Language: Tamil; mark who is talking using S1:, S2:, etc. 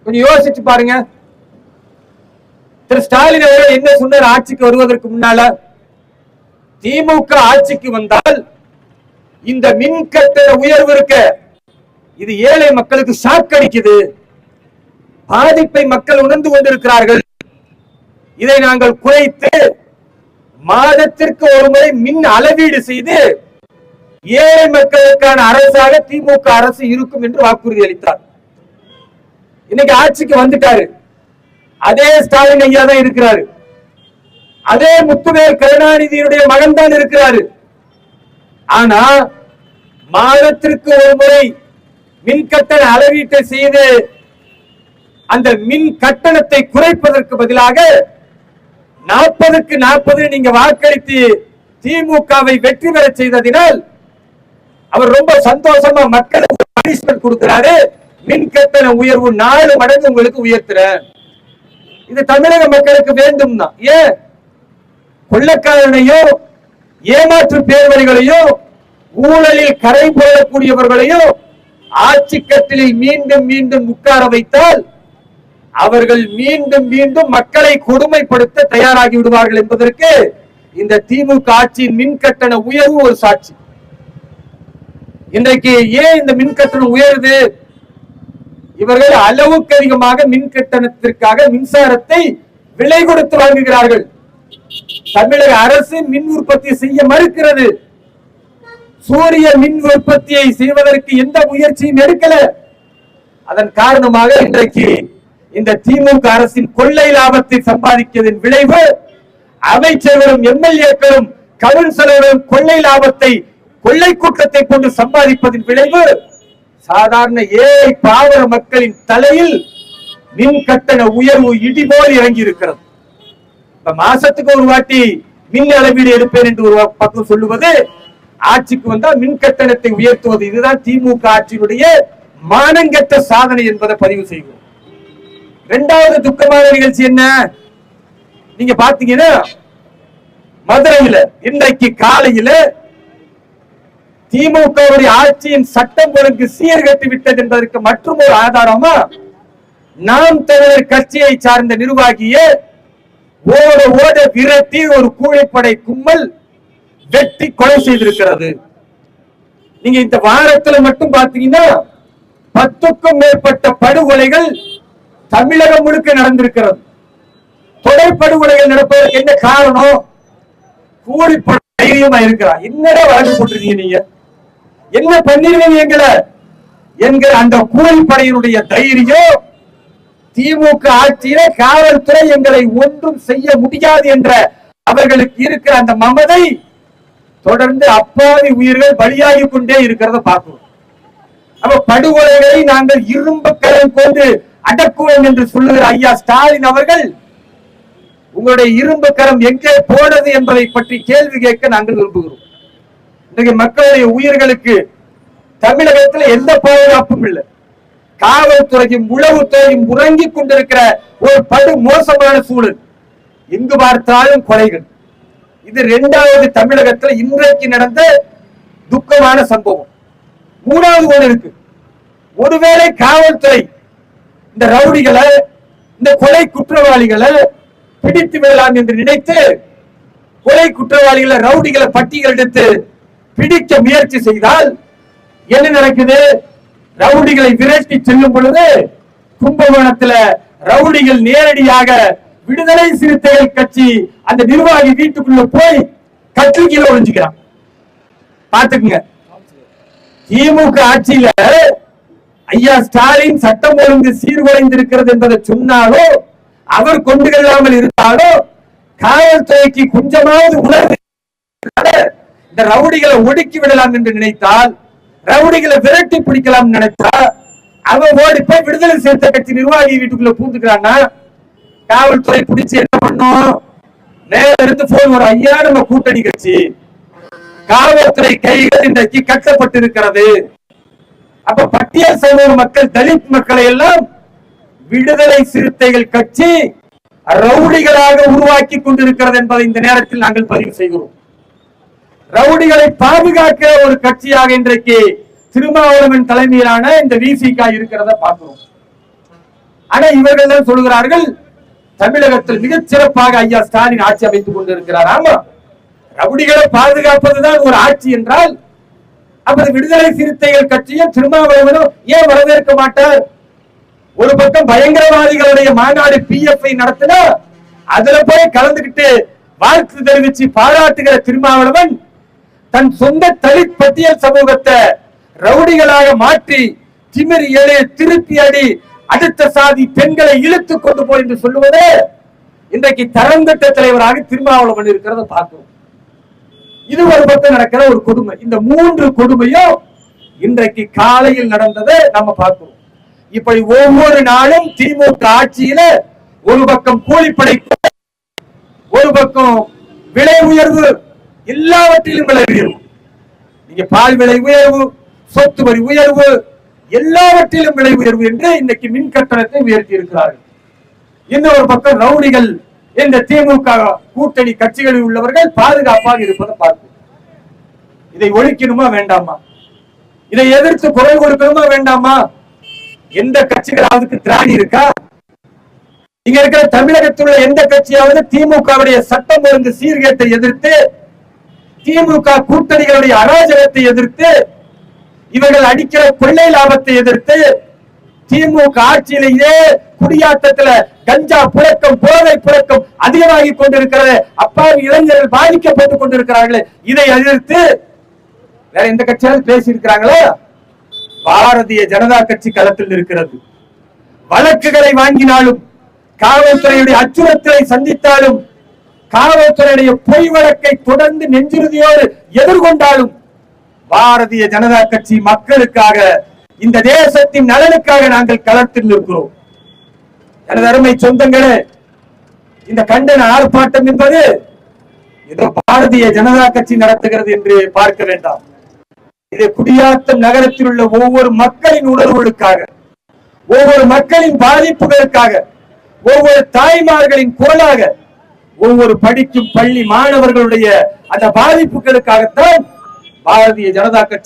S1: கொஞ்சம் யோசிச்சு பாருங்க. திரு ஸ்டாலின் அவர்கள் என்ன சொன்னார் ஆட்சிக்கு வருவதற்கு முன்னால? திமுக ஆட்சிக்கு வந்தால் இந்த மின் கட்டண உயர்வு இருக்க இது ஏழை மக்களுக்கு சாக்கடிக்குது, பாதிப்பை மக்கள் உணர்ந்து கொண்டிருக்கிறார்கள், இதை நாங்கள் குறைத்து மாதத்திற்கு ஒரு முறை மின் அளவீடு செய்து ஏழை மக்களுக்கான அரசாக திமுக அரசு இருக்கும் என்று வாக்குறுதி அளித்தார். இன்னைக்கு ஆட்சிக்கு வந்துட்டாரு. அதே ஸ்டாலின் ஐயா தான் இருக்கிறாரு. அதே முத்துவேல் கருணாநிதியுடைய மகன் தான் இருக்கிறாரு. ஆனா மாதத்திற்கு ஒரு முறை மின் கட்டண அளவீட்டை செய்து அந்த மின் கட்டணத்தை குறைப்பதற்கு பதிலாக 40க்கு 40 நீங்க வாக்களித்து திமுகவை வெற்றி பெற செய்ததினால் அவர் ரொம்ப சந்தோஷமா மக்களுக்கு பனிஷ்மென்ட் கொடுக்கிறாரு. மின் கட்டண உயர்வு 4 மடங்கு உங்களுக்கு உயர்த்துற. இது தமிழக மக்களுக்கு வேண்டும் தான். ஏன் கொள்ளக்காரனையோ ஏமாற்று பேர்வழிகளையும் ஊழலில் கரை போடக்கூடியவர்களையும் ஆட்சி கட்டிலில் மீண்டும் மீண்டும் உட்கார வைத்தால் அவர்கள் மீண்டும் மீண்டும் மக்களை கொடுமைப்படுத்த தயாராகி விடுவார்கள் என்பதற்கு இந்த திமுக ஆட்சியின் மின் கட்டண உயர்வு ஒரு சாட்சி. இன்றைக்கு ஏன் இந்த மின் கட்டணம் உயருது? இவர்கள் அளவுக்கு அதிகமாக மின் கட்டணத்திற்காக மின்சாரத்தை விலை கொடுத்து வாங்குகிறார்கள். தமிழக அரசு மின் உற்பத்தி செய்ய மறுக்கிறது. சூரிய மின் உற்பத்தியை செய்வதற்கு எந்த முயற்சியும் எடுக்கல. அதன் காரணமாக இன்றைக்கு இந்த திமுக அரசின் கொள்ளை லாபத்தை சம்பாதிக்கிறதன் விளைவு அமைச்சர்களும் எம்எல்ஏக்களும் கவுன்சிலரும் கொள்ளை லாபத்தை கொள்ளை கூட்டத்தை கொண்டு சம்பாதிப்பதன் விளைவு சாதாரண ஏழை பாவர மக்களின் தலையில் மின் கட்டண உயர்வு இடிபோல் இறங்கி இருக்கிறது. மாசத்துக்கு ஒரு வாட்டி மின் அளவீடு எடுப்பேன் என்று ஒரு பக்கம் சொல்லுவது, ஆட்சிக்கு வந்தால் மின் கட்டணத்தை உயர்த்துவது, இதுதான் திமுக ஆட்சியினுடைய மானங்கெட்ட சாதனை என்பதை பதிவு செய்வோம். இரண்டாவது துக்கமான நிகழ்ச்சி என்ன? நீங்க பாத்தீங்கன்னா மதுரையில இன்றைக்கு காலையில திமுக ஆட்சியின் சட்டம் ஒழுங்கு சீர்கட்டு விட்டது என்பதற்கு மற்றும் ஒரு ஆதாரமா நாம் தமிழர் கட்சியை சார்ந்த நிர்வாகியை ஓட ஓட விரட்டி ஒரு கூலிப்படை கும்பல் வெட்டி கொலை செய்திருக்கிறது. நீங்க இந்த வாரத்தில் மட்டும் பாத்தீங்கன்னா 10க்கும் மேற்பட்ட படுகொலைகள் தமிழகம் முழுக்க நடந்திருக்கிறது. தொடர் படுகொலைகள் நடப்பதற்கு என்ன காரணம்? கூலிப்படை தைரியமா இருக்கிறார். என்னடா வழக்கு போட்டிருக்கீங்க, நீங்க என்ன பண்ணிருவீங்க எங்களை என்கிற அந்த கூலிப்படையினுடைய தைரியம், திமுக ஆட்சியில காவல்துறை எங்களை ஒன்றும் செய்ய முடியாது என்ற அவர்களுக்கு இருக்கிற அந்த மமதை தொடர்ந்து அப்பாவி உயிர்கள் பலியாகி கொண்டே இருக்கிறத பார்க்கிறோம். அப்ப படுகொலைகளை நாங்கள் இரும்பு கரம் கொண்டு அடக்குவோம் என்று சொல்லுகிற ஐயா ஸ்டாலின் அவர்கள் உங்களுடைய இரும்பு கரம் எங்கே போனது என்பதை பற்றி கேள்வி கேட்க நாங்கள் விரும்புகிறோம். இன்றைக்கு மக்களுடைய உயிர்களுக்கு தமிழகத்தில் எந்த பாதுகாப்பும் இல்லை. காவல்துறையும் உளவுத்துறையும் உறங்கிக் கொண்டிருக்கிற ஒரு படு மோசமான சூழல். எங்கு பார்த்தாலும் கொலைகள். இது இரண்டாவது தமிழகத்தில் இன்றைக்கு நடந்த துக்கமான சம்பவம். மூணாவது ஒன்று இருக்கு. ஒருவேளை காவல்துறை இந்த ரவுடிகளை, இந்த கொலை குற்றவாளிகளை பிடித்து விடலாம் என்று நினைத்து கொலை குற்றவாளிகளை ரவுடிகளை பட்டியல் எடுத்து பிடிக்க முயற்சி செய்தால் என்ன நடக்குது? ரவுடிகளை விரட்டி செல்லும் பொழுது கும்பகோணத்துல ரவுடிகள் நேரடியாக விடுதலை சிறுத்தைகள் கட்சி அந்த நிர்வாகி வீட்டுக்குள்ள போய் கட்டில் கீழே ஒழிஞ்சுக்கிறான். பாத்துக்குங்க. திமுக ஆட்சியில ஐயா ஸ்டாலின் சட்டம் ஒழுங்கு சீர்குலைந்திருக்கிறது என்பதை சொன்னாலோ, அவர் கொண்டு கொள்ளாமல் இருந்தாலோ, காவல்துறைக்கு கொஞ்சமாவது உணர்வு இந்த ரவுடிகளை ஒடுக்கி விடலாம் என்று நினைத்தால், ரவுடிகளை விரட்டி பிடிக்கலாம் நினைத்தா, அவன் ஓடி போய் விடுதலை சிறுத்தை கட்சி நிர்வாகி வீட்டுக்குள்ள பூந்துக்கிறான்னா காவல்துறை பிடிச்சு என்ன பண்ணும்? நேர இருந்து போன் வரும், ஐயா நம்ம கூட்டணி கட்சி, காவல்துறை கைகள் இன்றைக்கு கட்டப்பட்டிருக்கிறது. அப்ப பட்டியல் சமூக மக்கள், தலித் மக்களை எல்லாம் விடுதலை சிறுத்தைகள் கட்சி ரவுடிகளாக உருவாக்கி கொண்டிருக்கிறது என்பதை இந்த நேரத்தில் நாங்கள் பதிவு செய்கிறோம். ரவுடிகளை பாதுகாக்க ஒரு கட்சியாக இன்றைக்கு திருமாவளவன் தலைமையிலான இந்த விசிக இருக்கிறத பார்க்கிறோம். ஆனா இவர்கள் தான் சொல்கிறார்கள் தமிழகத்தில் மிகச் சிறப்பாக ஐயா ஸ்டாலின் ஆட்சி அமைத்துக் கொண்டிருக்கிறார். ஆமா, ரவுடிகளை பாதுகாப்பதுதான் ஒரு ஆட்சி என்றால் அவர் விடுதலை சிறுத்தைகள் கட்சியும் திருமாவளவனும் ஏன் வரவேற்க மாட்டார்? ஒரு பக்கம் பயங்கரவாதிகளுடைய மாநாடு PFI நடத்தினா அதுல போய் கலந்துகிட்டு வாழ்த்து தெரிவிச்சு பாராட்டுகிற திருமாவளவன் தன் சொந்த தலித் பட்டியல் சமூகத்தை ரவுடிகளாக மாற்றி திமிர் ஏழு திருப்பி அடி அடுத்த சாதி பெண்களை இழுத்துக் கொண்டு போய் என்று சொல்லுவது இன்றைக்கு தரங்கட்ட தலைவராக திருமாவளவன் இருக்கிறத பார்க்கிறோம். இது ஒரு பக்கம் நடக்கிற ஒரு கொடுமை. இந்த 3 கொடுமையும் இன்றைக்கு காலையில் நடந்ததை நம்ம பார்க்கிறோம். இப்படி ஒவ்வொரு நாளும் திமுக ஆட்சியில ஒரு பக்கம் கூலிப்படை, ஒரு பக்கம் விலை உயர்வு, எல்லாவற்றிலும் விலை உயர்வு. நீங்க பால் விலை உயர்வு, சொத்து வரி உயர்வு, எல்லாவற்றிலும் விலை உயர்வு என்று இன்னைக்கு மின் கட்டணத்தை உயர்த்தி இருக்கிறார்கள். இன்னொரு பக்கம் ரவுடிகள் இந்த திமுக கூட்டணி கட்சிகளில் உள்ளவர்கள் பாதுகாப்பாக இருப்பதை பார்க்கும். இதை ஒழிக்கணுமா வேண்டாமா? இதை எதிர்த்து குரல் கொடுக்கணுமா வேண்டாமா? எந்த கட்சிகளாவது திராணி இருக்கா? இங்க இருக்கிற தமிழகத்தில் உள்ள எந்த கட்சியாவது திமுகவுடைய சட்டம் ஒழுங்கு சீர்கேட்டை எதிர்த்து, திமுக கூட்டணிகளுடைய அராஜகத்தை எதிர்த்து, இவர்கள் அடிக்கிற கொள்ளை லாபத்தை எதிர்த்து, திமுக ஆட்சியிலேயே குடியாட்டத்துல கஞ்சா புழக்கம், போதை புழக்கம் அதிகமாகி கொண்டிருக்கிறது, அப்பாவி இளைஞர்கள் பாதிக்கப்பட்டுக் கொண்டிருக்கிறார்கள், இதை எதிர்த்து வேற எந்த கட்சியாவது பேசி இருக்கிறாங்களா? பாரதிய ஜனதா கட்சி களத்தில் இருக்கிறது. வழக்குகளை வாங்கினாலும், காவல்துறையுடைய அச்சுறுத்தலை சந்தித்தாலும், காவல்துறையுடைய பொய் வழக்கை தொடர்ந்து நெஞ்சுறுதியோடு எதிர்கொண்டாலும் பாரதிய ஜனதா கட்சி மக்களுக்காக, இந்த தேசத்தின் நலனுக்காக நாங்கள் களத்தில் இருக்கிறோம். எனது அருமை சொந்தங்களே, இந்த கண்டன ஆர்ப்பாட்டம் என்பது ஏதோ பாரதிய ஜனதா கட்சி நடத்துகிறது என்று பார்க்க வேண்டாம். இது குடியாத்தம் நகரத்தில் உள்ள ஒவ்வொரு மக்களின் உணர்வுகளுக்காக, ஒவ்வொரு மக்களின் பாதிப்புகளுக்காக, ஒவ்வொரு தாய்மார்களின் குரலாக, ஒவ்வொரு படிக்கும் பள்ளி மாணவர்களுடைய அந்த பாதிப்புகளுக்காகத்தான் பாரதிய ஜனதா கட்சி